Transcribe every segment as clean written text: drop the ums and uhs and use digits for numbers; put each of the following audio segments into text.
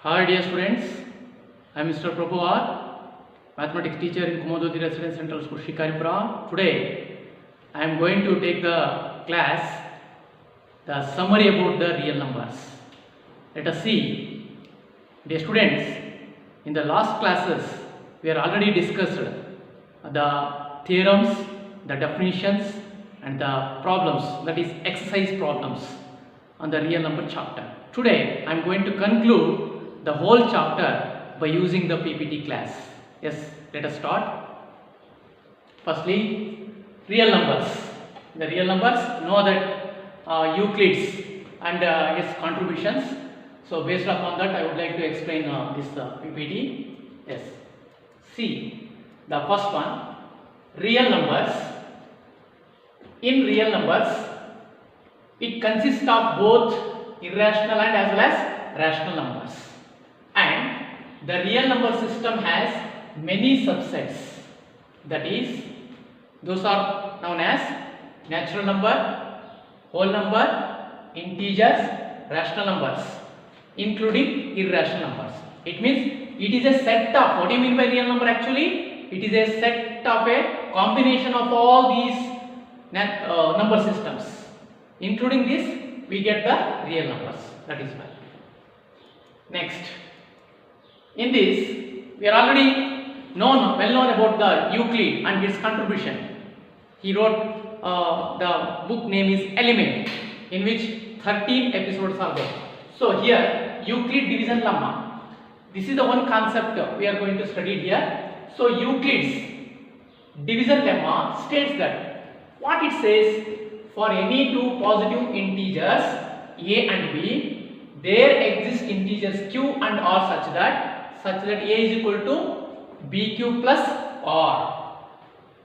Hi dear students, I am Mr. Prabhu R, mathematics teacher in Kumodoti Residence Central School, Shikaripura. Today I am going to take the class, the summary about the real numbers. Let us see. Dear students, in the last classes we are already discussed the theorems, the definitions and the problems, that is exercise problems on the real number chapter. Today I am going to conclude the whole chapter by using the PPT class. Yes, let us start. Firstly, real numbers. The real numbers know that Euclid's and its contributions. So based upon that, I would like to explain this PPT. Yes. See, the first one, real numbers. In real numbers, it consists of both irrational and as well as rational numbers. And the real number system has many subsets. That is, those are known as natural number, whole number, integers, rational numbers, including irrational numbers. It means it is a set of, what do you mean by real number actually? It is a set of a combination of all these number systems. Including this, we get the real numbers. That is why. Next, in this, we are already well known about the Euclid and its contribution. He wrote the book name is Element, in which 13 episodes are there. So here, Euclid division lemma. This is the one concept we are going to study here. So Euclid's division lemma states that what it says, for any two positive integers a and b, there exist integers q and r such that a is equal to bq plus r,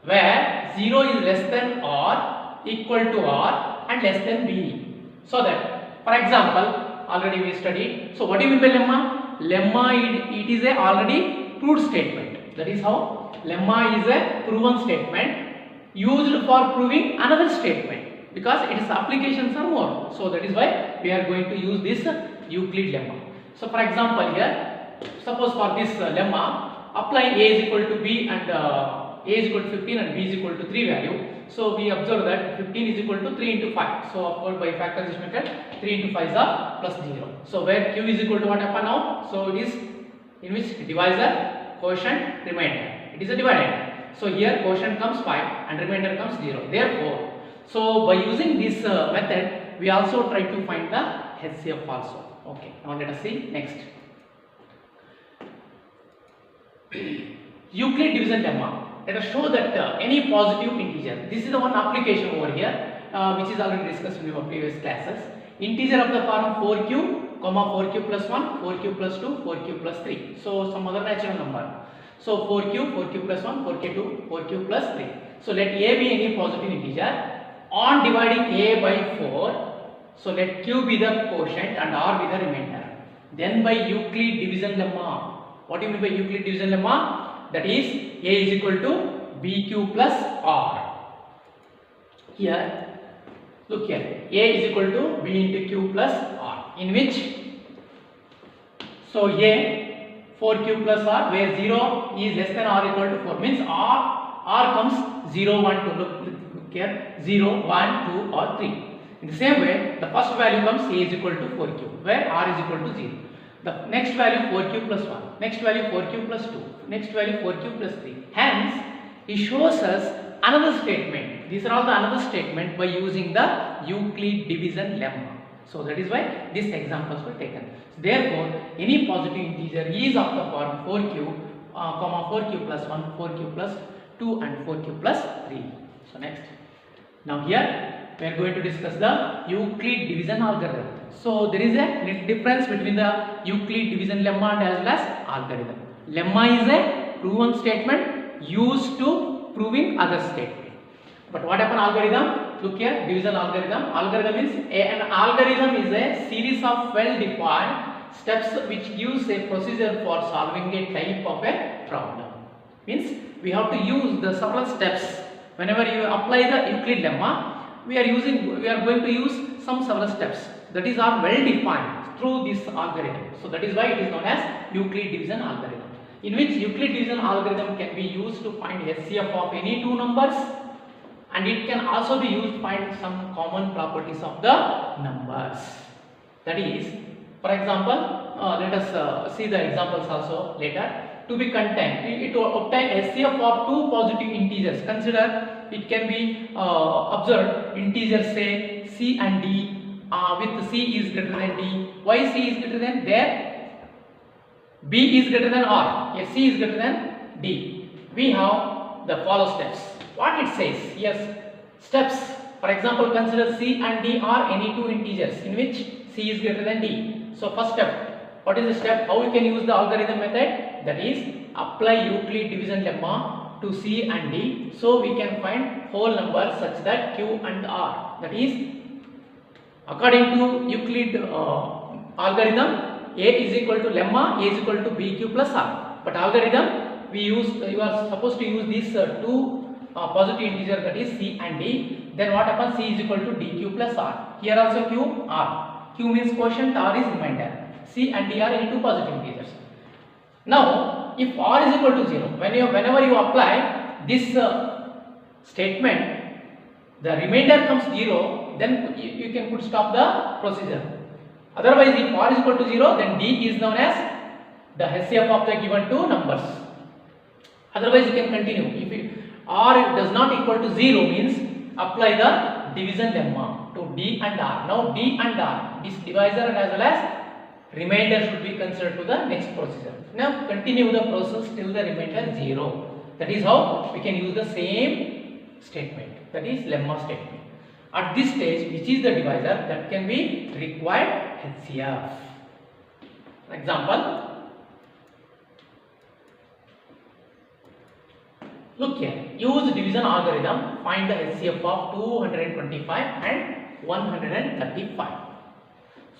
where 0 is less than r, equal to r and less than b. So that, for example, already we studied. So what do you mean by lemma? Lemma, it is a already proved statement. That is how lemma is a proven statement used for proving another statement, because its applications are more. So that is why we are going to use this Euclid lemma. So for example here, suppose for this lemma, apply a is equal to b and a is equal to 15 and b is equal to 3 value. So we observe that 15 is equal to 3 into 5. So of course by factorization method, 3 into 5 is plus 0. So where q is equal to what happen now? So it is in which divisor, quotient, remainder. It is a dividend. So here quotient comes 5 and remainder comes 0. Therefore, so by using this method, we also try to find the HCF also. Okay, now let us see next. Euclid division lemma. Let us show that any positive integer. This is the one application over here, which is already discussed in our previous classes. Integer of the form 4q, 4q plus 1, 4q plus 2, 4q plus 3. So some other natural number. So 4q, 4q plus 1, 4q 2, 4q plus 3. So let a be any positive integer. On dividing a by 4, so let q be the quotient and r be the remainder. Then by Euclid division lemma. What do you mean by Euclid division lemma? That is, a is equal to bq plus r. Here, look here, a is equal to b into q plus r, in which, so a 4q plus r, where 0 is less than or equal to 4, means r comes 0, 1, 2, look here, 0, 1, 2 or 3. In the same way, the first value comes a is equal to 4q, where r is equal to 0. The next value 4q plus 1, next value 4q plus 2, next value 4q plus 3. Hence, it shows us another statement. These are all the another statement by using the Euclid division lemma. So that is why these examples were taken. So therefore, any positive integer is of the form 4q, 4q plus 1, 4q plus 2 and 4q plus 3. So next. Now here we are going to discuss the Euclid division algorithm. So there is a little difference between the Euclid division lemma and as well as algorithm. Lemma is a proven statement used to proving other statement. But what happen algorithm? Look here, division algorithm. Algorithm is an algorithm is a series of well-defined steps which gives a procedure for solving a type of a problem. Means we have to use the several steps. Whenever you apply the Euclid lemma, we are going to use some several steps that is are well defined through this algorithm. So that is why it is known as Euclid division algorithm, in which Euclid division algorithm can be used to find HCF of any two numbers, and it can also be used to find some common properties of the numbers. That is, for example, let us see the examples also later. To be contained, it will obtain HCF of two positive integers. Consider it can be observed integers say C and D, with C is greater than D. Why C is greater than? There B is greater than R, yes, C is greater than D. We have the follow steps. What it says? Yes, steps. For example, consider C and D are any two integers in which C is greater than D. So first step, what is the step? How we can use the algorithm method? That is, apply Euclid division lemma to C and D. So we can find whole numbers such that Q and R. That is, according to Euclid algorithm, A is equal to lemma, A is equal to BQ plus R. But algorithm, you are supposed to use these two positive integers, that is C and D. Then what happens? C is equal to DQ plus R. Here also Q, R. Q means quotient, R is remainder. C and D are any two positive integers. Now, if R is equal to 0, whenever you apply this statement, the remainder comes 0, then you can put stop the procedure. Otherwise, if R is equal to 0, then D is known as the HCF of the given two numbers. Otherwise, you can continue. If R does not equal to 0, means apply the division lemma to D and R. Now, D and R, this divisor and as well as remainder should be considered to the next procedure. Now, continue the process till the remainder 0. That is how we can use the same statement, that is lemma statement. At this stage, which is the divisor that can be required HCF. For example, look here, use division algorithm, find the HCF of 225 and 135.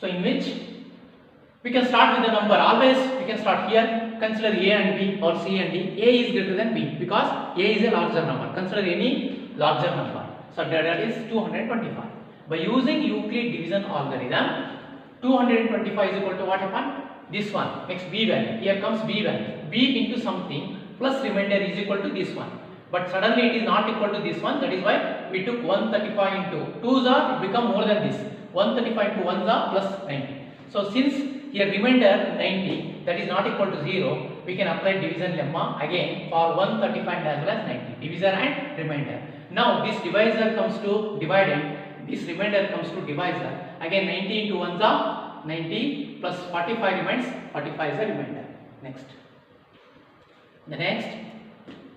So in which we can start with the number. Always we can start here. Consider A and B or C and D. A is greater than B because A is a larger number. Consider any larger number. So that is 225. By using Euclid division algorithm, 225 is equal to what happened? This one. Next B value. Here comes B value. B into something plus remainder is equal to this one. But suddenly it is not equal to this one. That is why we took 135 into 2s are, it become more than this. 135 into 1s are plus 90. So since here remainder 90, that is not equal to 0, we can apply division lemma again for 135 and as well as 90, divisor and remainder. Now this divisor comes to dividend, this remainder comes to divisor. Again 90 into 1s are 90 plus 45 remains, 45 is the remainder. Next. The next,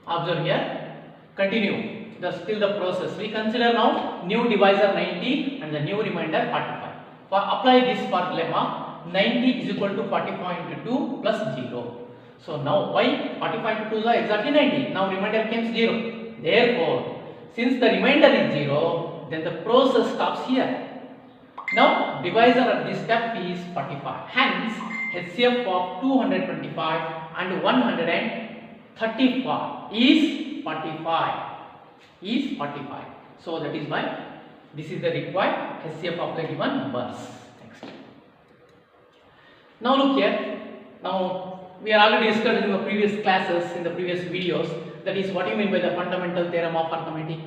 observe here, continue still the process. We consider now new divisor 90 and the new remainder 45. For apply this for lemma, 90 is equal to 45 into 2 plus 0. So now why 45 into 2 is exactly 90. Now remainder comes 0. Therefore, since the remainder is 0, then the process stops here. Now divisor at this step is 45. Hence HCF of 225 and 135 is 45. So that is why this is the required HCF of the given numbers. Next. Now look here. Now we are already discussed in the previous classes, in the previous videos. That is what you mean by the fundamental theorem of arithmetic.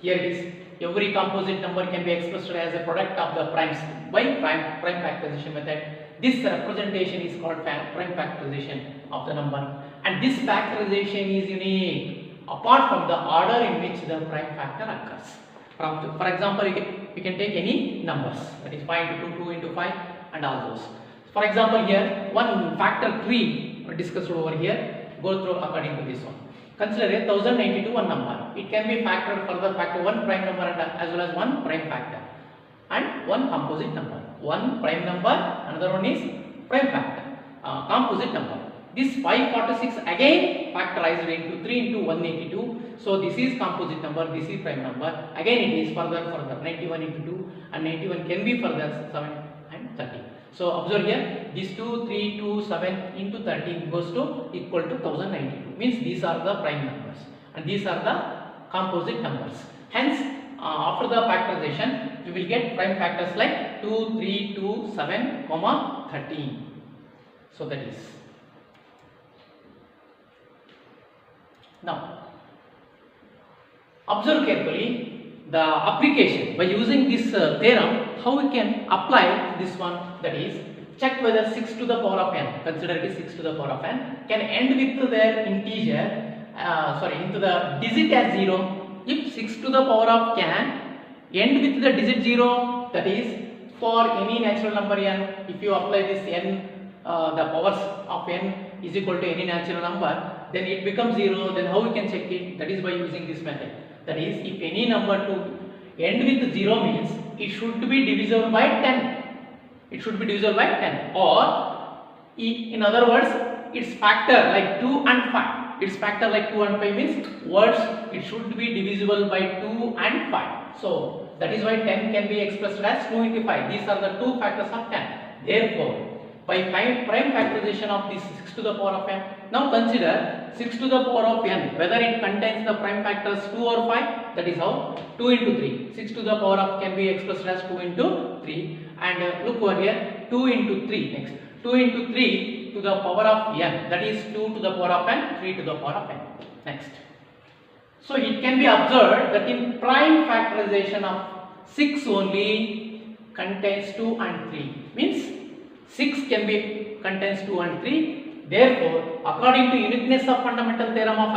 Here it is. Every composite number can be expressed as a product of the primes by prime factorization method. This representation is called prime factorization of the number, and this factorization is unique apart from the order in which the prime factor occurs. For example, we can take any numbers, that is 5 into 2, 2 into 5 and all those. For example, here one factor 3 discussed over here, go through according to this one. Consider a 1092 one number. It can be factored for the factor one prime number and as well as one prime factor and one composite number. One prime number, another one is prime factor, composite number. This 546 again factorized into 3 into 182. So this is composite number, this is prime number. Again it is further 91 into 2 and 91 can be further 7 and 30. So observe here, these 2, 3, 2, 7 into 30 goes to equal to 1092. Means these are the prime numbers and these are the composite numbers. Hence, after the factorization, we will get prime factors like 2, 3, 2, 7, 30. 13. So that is. Now, observe carefully the application by using this theorem, how we can apply this one, that is, check whether 6 to the power of n, consider it is 6 to the power of n, can end with their integer, into the digit as 0. If 6 to the power of can end with the digit 0, that is, for any natural number n, if you apply this n, the powers of n is equal to any natural number, then it becomes 0. Then how we can check it? That is by using this method. That is, if any number to end with 0 means it should be divisible by 10. It should be divisible by 10. Or, in other words, its factor like 2 and 5. Its factor like 2 and 5 means words it should be divisible by 2 and 5. So, that is why 10 can be expressed as 2 into 5. These are the two factors of 10. Therefore, by prime factorization of this 6 to the power of n, now consider 6 to the power of n, whether it contains the prime factors 2 or 5, that is how 2 into 3. 6 to the power of can be expressed as 2 into 3. And look over here, 2 into 3 next. 2 into 3 to the power of n, that is 2 to the power of n, 3 to the power of n. Next. So it can be observed that in prime factorization of 6 only contains 2 and 3. Means 6 can be contains 2 and 3. Therefore, according to uniqueness of fundamental theorem of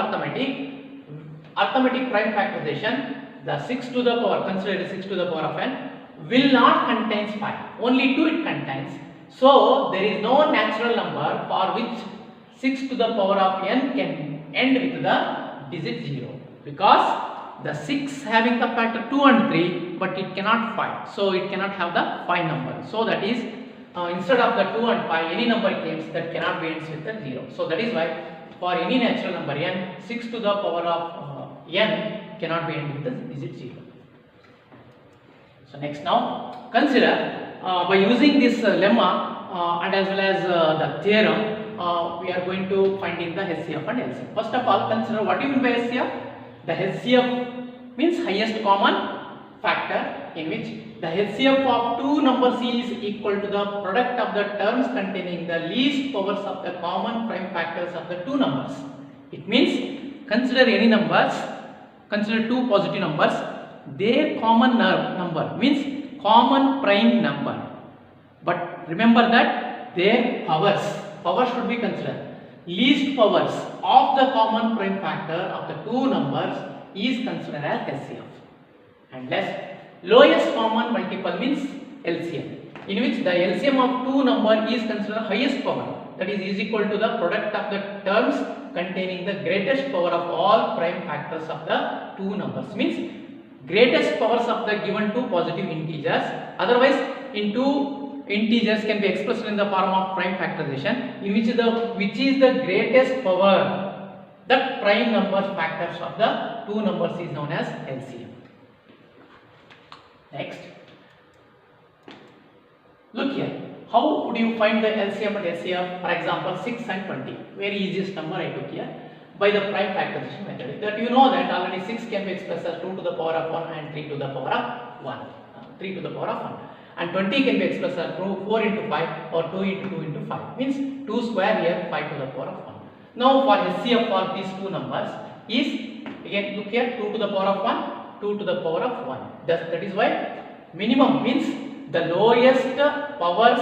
arithmetic prime factorization, the 6 to the power, considered 6 to the power of n, will not contains 5. Only 2 it contains. So, there is no natural number for which 6 to the power of n can end with the digit 0. Because the 6 having the factor 2 and 3, but it cannot 5. So, it cannot have the 5 number. So, that is, instead of the 2 and 5, any number comes that cannot be ends with the 0. So that is why for any natural number n, 6 to the power of n cannot be ended with the digit 0. So next, now consider by using this lemma and as well as the theorem, we are going to find in the HCF and LCM. First of all, consider what do you mean by HCF? The HCF means highest common factor, in which the HCF of two numbers is equal to the product of the terms containing the least powers of the common prime factors of the two numbers. It means, consider any numbers, consider two positive numbers, their common number means common prime number. But remember that their powers should be considered. Least powers of the common prime factor of the two numbers is considered as HCF. And lowest common multiple means LCM, in which the LCM of two number is considered highest power, that is equal to the product of the terms containing the greatest power of all prime factors of the two numbers, means greatest powers of the given two positive integers. Otherwise, in two integers can be expressed in the form of prime factorization, in which is the greatest power, the prime number factors of the two numbers is known as LCM. Next, look here. How would you find the LCM and HCF? For example, 6 and 20. Very easiest number I took here by the prime factorization method. That you know that already 6 can be expressed as 2 to the power of 1 and 3 to the power of 1. 3 to the power of 1. And 20 can be expressed as 4 into 5 or 2 into 2 into 5. Means 2 square here, 5 to the power of 1. Now for HCF for these two numbers is, again look here, 2 to the power of 1, 2 to the power of 1. That is why minimum means the lowest powers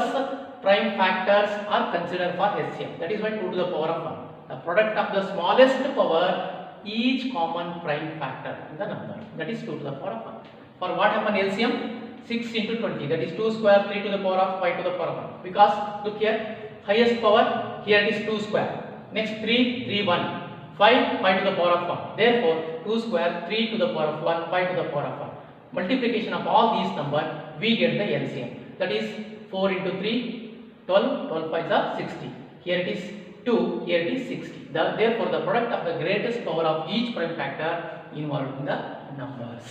prime factors are considered for HCF. That is why 2 to the power of 1. The product of the smallest power each common prime factor in the number. That is 2 to the power of 1. For what happened LCM? 6 into 20. That is 2 square, 3 to the power of 5 to the power of 1. Because look here, highest power here it is 2 square. Next 3, 3, 1. 5, 5 to the power of 1. Therefore, 2 square, 3 to the power of 1, 5 to the power of 1. Multiplication of all these numbers, we get the LCM. That is 4 into 3, 12, 12 5 are 60. Here it is 2, here it is 60. Therefore, the product of the greatest power of each prime factor involved in the numbers.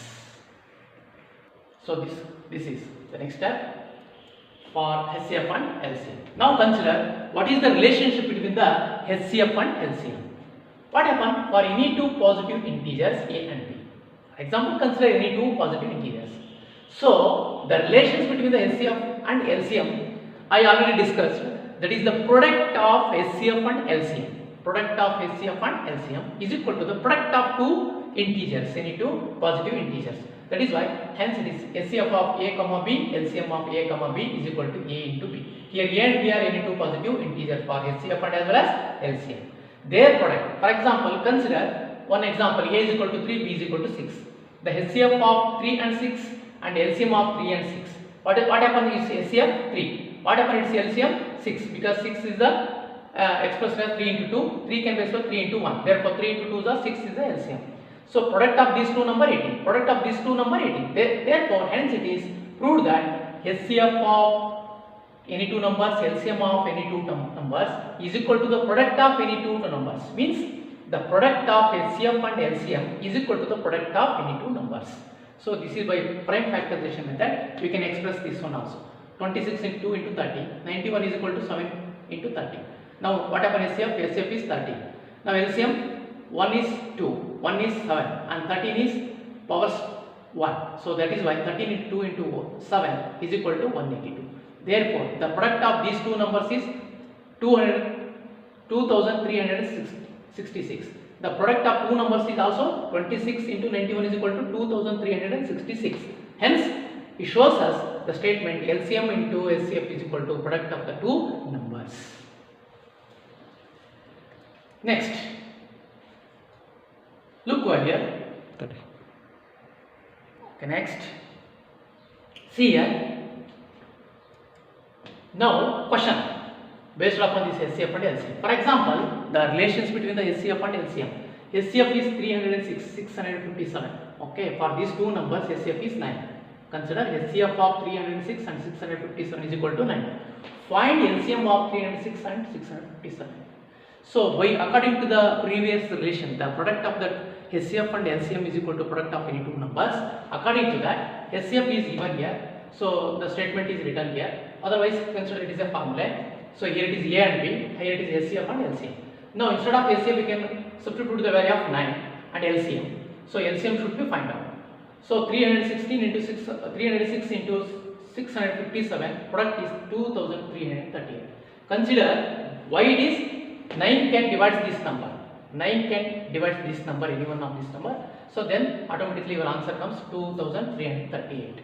So this is the next step for HCF and LCM. Now consider what is the relationship between the HCF and LCM. What happened for any two positive integers a and b? For example, consider any two positive integers. So the relations between the HCF and LCM, I already discussed. That is the product of HCF and LCM. Product of HCF and LCM is equal to the product of two integers, any two positive integers. That is why, hence it is HCF of A comma B, LCM of A comma B is equal to A into B. Here A and B are any two positive integers for HCF and as well as LCM. Their product, for example, consider one example, A is equal to 3, B is equal to 6. The HCF of 3 and 6 and LCM of 3 and 6. What happens is HCF 3. What happens is LCM 6, because 6 is the expressed as 3 into 2. 3 can be expressed 3 into 1. Therefore 3 into 2 is the 6 is the LCM. So product of these two number 18. Product of these two number 18. Therefore hence it is proved that HCF of any two numbers, LCM of any two numbers is equal to the product of any two numbers. Means the product of HCF and LCM is equal to the product of any two numbers. So this is by prime factorization method. We can express this one also. 26 into 2 into 30. 91 is equal to 7 into 30. Now what happens HCF? HCF is 30. Now LCM 1 is 2, 1 is 7 and 13 is powers 1. So that is why 13 into 2 into 7 is equal to 182. Therefore the product of these two numbers is 2366. The product of two numbers is also 26 into 91 is equal to 2366. Hence it shows us the statement LCM into HCF is equal to product of the two numbers. Next, look over here. Okay, next, see here. Now question based upon this HCF and LCM. For example, the relations between the HCF and LCM. HCF is 306, 657. Okay, for these two numbers HCF is 9. Consider HCF of 306 and 657 is equal to 9. Find LCM of 306 and 657. So by according to the previous relation, the product of the HCF and LCM is equal to product of any two numbers. According to that, HCF is given here. So the statement is written here. Otherwise, consider it is a formula. So here it is A and B. Here it is HCF and LCM. Now instead of HCF, we can substitute the value of 9 and LCM. So LCM should be find out. So 316 into 306 into 657 product is 2338. Consider why it is 9 can divide this number. 9 can divide this number, any one of this number. So then automatically your answer comes 2338.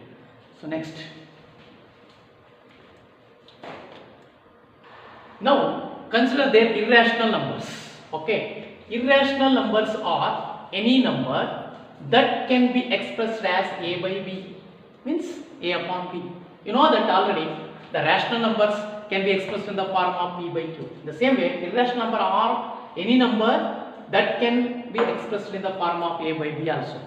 So next. Now consider their irrational numbers. Okay, irrational numbers are any number that can be expressed as A by B, means A upon B. You know that already. The rational numbers can be expressed in the form of P by Q. The same way, irrational number are any number that can be expressed in the form of A by B also.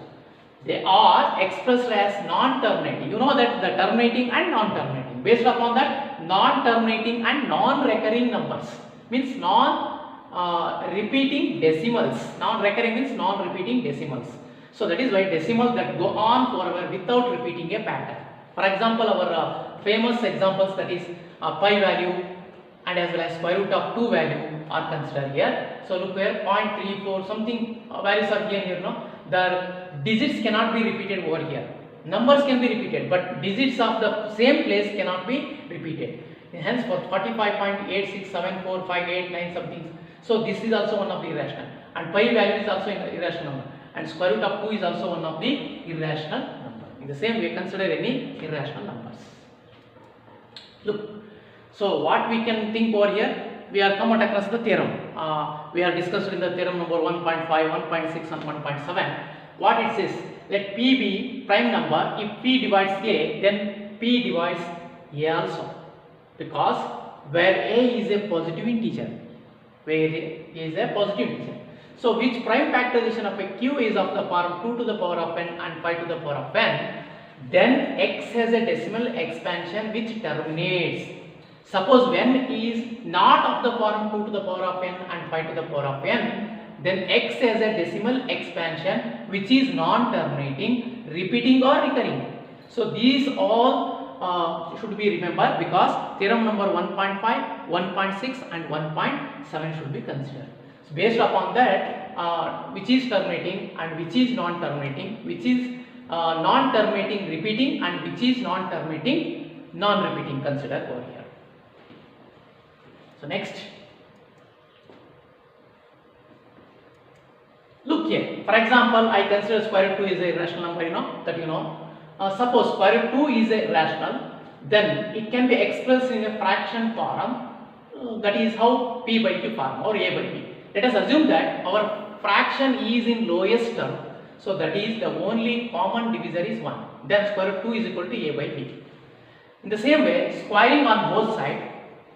They are expressed as non-terminating. You know that the terminating and non-terminating. Based upon that, non-terminating and non-recurring numbers means non-repeating decimals. Non-recurring means non-repeating decimals. So that is why decimals that go on forever without repeating a pattern. For example, our famous examples, that is pi value and as well as square root of 2 value are considered here. So look here, 0.34 something values are here. No, the digits cannot be repeated over here. Numbers can be repeated, but digits of the same place cannot be repeated. Hence for 45.867458 something. So this is also one of the irrational, and pi value is also irrational number, and square root of 2 is also one of the irrational number. In the same way, consider any irrational numbers. Look, so what we can think over here, we are come across the theorem. We are discussed in the theorem number 1.5, 1.6 and 1.7. What it says, let P be prime number. If P divides A, then P divides A also, because where A is a positive integer, where A is a positive integer. So which prime factorization of a Q is of the form 2 to the power of n and 5 to the power of n, then X has a decimal expansion which terminates. Suppose n is not of the form 2 to the power of n and 5 to the power of n, then X has a decimal expansion which is non-terminating, repeating or recurring. So these all should be remembered, because theorem number 1.5, 1.6 and 1.7 should be considered. So based upon that, which is terminating and which is non-terminating, which is non-terminating repeating and which is non-terminating non-repeating, consider over here. So next, look here. For example, I consider square root 2 is a rational number, suppose square root 2 is a rational, then it can be expressed in a fraction form, that is how p by q form or a by b. Let us assume that our fraction is in lowest term, so that is the only common divisor is 1. Then square root 2 is equal to a by b. In the same way, squaring on both sides,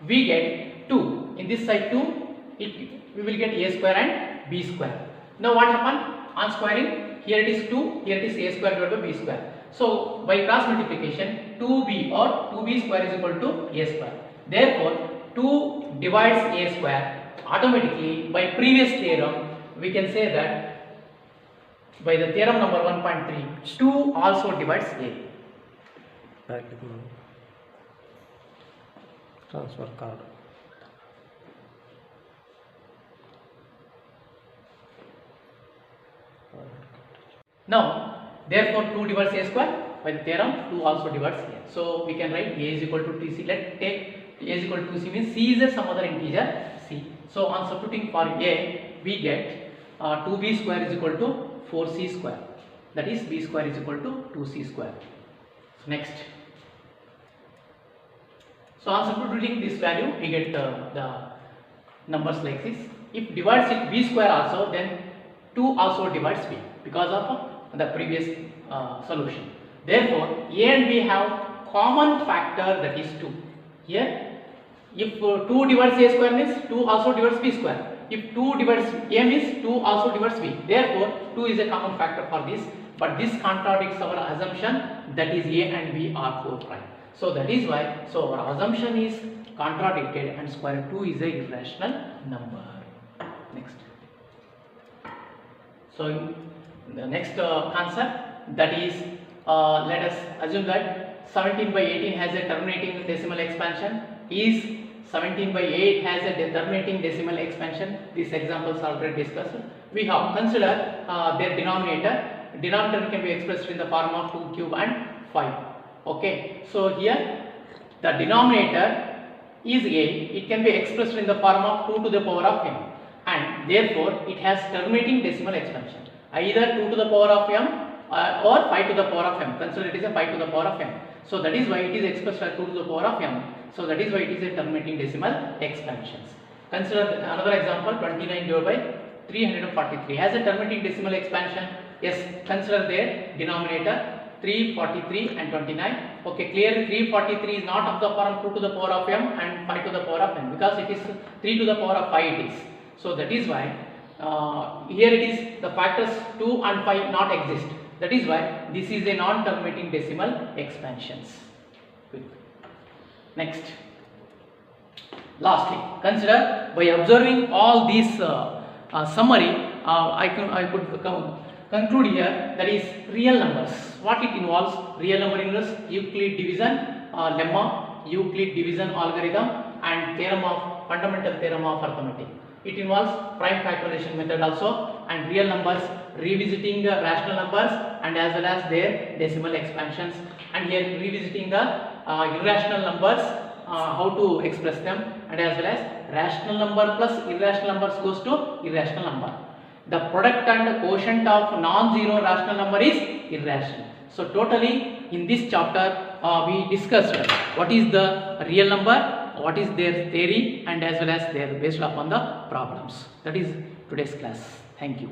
we get 2. In this side 2, we will get a square and b square. Now what happened? On squaring, here it is 2, here it is a square divided by b square. So by cross multiplication, 2b or 2b square is equal to a square. Therefore, 2 divides a square. Automatically, by previous theorem, we can say that by the theorem number 1.3, 2 also divides a. Transfer card. Now, therefore 2 divides a square. By the theorem, 2 also divides a. So we can write a is equal to tc. Let's take a is equal to c means c is a some other integer c. So on substituting for a, we get 2b square is equal to 4c square. That is b square is equal to 2c square. So next. So on substituting this value, we get the numbers like this. If divides it b square also, then 2 also divides b because of the previous solution. Therefore, a and b have common factor, that is 2. Here, if 2 divides a square means 2 also divides b square. If 2 divides a means 2 also divides b. Therefore, 2 is a common factor for this. But this contradicts our assumption that is a and b are 4 prime. So that is why, so our assumption is contradicted and square root 2 is a irrational number. Next. So the next concept, that is, let us assume that 17 by 18 has a terminating decimal expansion. Is 17 by 8 has a terminating decimal expansion? These examples are already discussed. We have considered their denominator. Denominator can be expressed in the form of 2 cube and 5. Okay, so here the denominator is a, it can be expressed in the form of 2 to the power of m, and therefore it has terminating decimal expansion, either 2 to the power of m or 5 to the power of m. Consider it is a 5 to the power of m. So that is why it is expressed as 2 to the power of m. So that is why it is a terminating decimal expansions. Consider another example, 29 divided by 343 has a terminating decimal expansion. Yes, consider their denominator 343 and 29. Okay, clearly 343 is not of the form 2 to the power of m and 5 to the power of n, because it is 3 to the power of 5 it is. So that is why here it is the factors 2 and 5 not exist. That is why this is a non-terminating decimal expansions. Good. Next. Lastly, consider by observing all these summary, I could conclude here, that is real numbers. What it involves? Real number involves Euclid division lemma, Euclid division algorithm, and fundamental theorem of arithmetic. It involves prime factorization method also, and real numbers, revisiting the rational numbers and as well as their decimal expansions, and here revisiting the irrational numbers, how to express them, and as well as rational number plus irrational numbers goes to irrational number. The product and quotient of non-zero rational number is irrational. So totally in this chapter we discussed what is the real number, what is their theory, and as well as they are based upon the problems. That is today's class. Thank you.